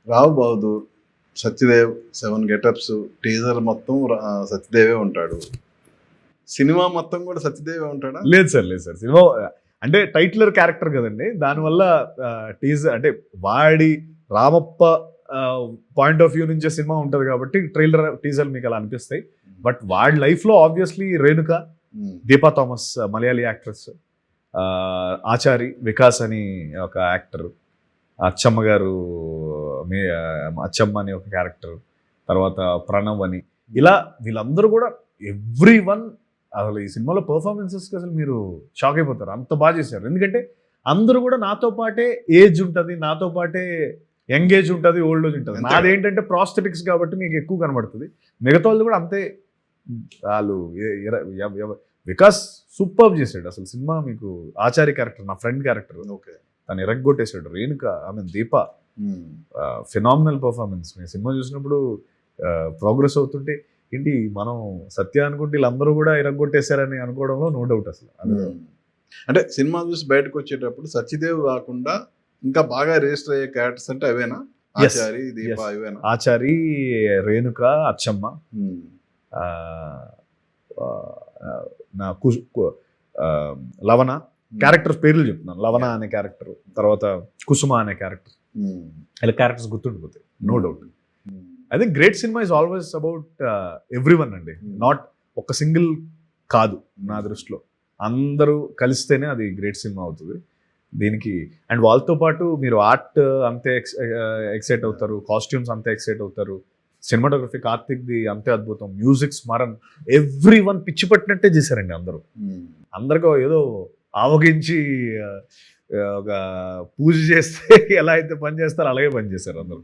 రావు Bahadur, Satyadev, 7 getups, teaser మొత్తం సత్యదేవే ఉంటాడు. Cinema మొత్తం కూడా సత్యదేవే ఉంటాడా? లేదు సార్ సినిమా అంటే టైటిలర్ క్యారెక్టర్ కదండి, దానివల్ల టీజర్ అంటే వాడి రామప్ప పాయింట్ ఆఫ్ వ్యూ నుంచే సినిమా ఉంటుంది కాబట్టి ట్రైలర్ టీజర్ మీకు అలా అనిపిస్తాయి. బట్ వాడి లైఫ్లో obviously Renuka, Deepa Thomas Malayali actress, Achari Vikas అని ఒక యాక్టర్, అచ్చమ్మ గారు అచ్చమ్మ అని ఒక క్యారెక్టర్, తర్వాత ప్రణవ్ అని, ఇలా వీళ్ళందరూ కూడా ఎవ్రీ వన్ అసలు ఈ సినిమాలో పర్ఫార్మెన్సెస్కి అసలు మీరు షాక్ అయిపోతారు, అంత బాగా చేశారు. ఎందుకంటే అందరూ కూడా నాతో పాటే ఏజ్ ఉంటుంది, నాతో పాటే యంగ్ ఏజ్ ఉంటుంది, ఓల్డ్ ఏజ్ ఉంటుంది. నాదేంటంటే ప్రాస్థెటిక్స్ కాబట్టి మీకు ఎక్కువ కనబడుతుంది. మిగతా వాళ్ళు కూడా అంతే. వాళ్ళు వికాస్ సూపర్ చేశాడు అసలు సినిమా. మీకు ఆచార్య క్యారెక్టర్, నా ఫ్రెండ్ క్యారెక్టర్, ఓకే, తను ఎరగొట్టేశాడు. రేణుక, దీప, ఫినామినల్ పర్ఫార్మెన్స్. నేను సినిమా చూసినప్పుడు ప్రోగ్రెస్ అవుతుంటే ఏంటి మనం సత్య అనుకుంటే వీళ్ళందరూ కూడా ఎరగొట్టేశారని అనుకోవడంలో నో డౌట్ అసలు. అంటే సినిమా చూసి బయటకు వచ్చేటప్పుడు సత్యదేవ్ కాకుండా ఇంకా బాగా రిజిస్టర్ అయ్యే క్యారెక్టర్స్ అంటే అవేనా? ఆచారి, దీప, ఇవేనా? ఆచారి, రేణుక, అచ్చమ్మ, నా లవణ క్యారెక్టర్ పేర్లు చెప్తున్నాను. లవణ అనే క్యారెక్టర్, తర్వాత కుసుమ అనే క్యారెక్టర్, ఇలా క్యారెక్టర్స్ గుర్తుండిపోతాయి, no doubt. I think great cinema is always about every one అండి, నాట్ ఒక సింగిల్ కాదు. నా దృష్టిలో అందరూ కలిస్తేనే అది గ్రేట్ సినిమా అవుతుంది. దీనికి అండ్ వాళ్ళతో పాటు మీరు ఆర్ట్ అంతే ఎక్సైట్ అవుతారు, కాస్ట్యూమ్స్ అంతే ఎక్సైట్ అవుతారు, సినిమాటోగ్రఫీ కార్తిక్ది అంతే అద్భుతం, మ్యూజిక్ స్మరన్, ఎవ్రీ వన్ పిచ్చి పట్టినట్టే చేశారండి అందరూ. అందరికీ ఏదో ఆవగించి ఒక పూజ చేస్తే ఎలా అయితే పని చేస్తారో అలాగే పని చేశారు అందరూ.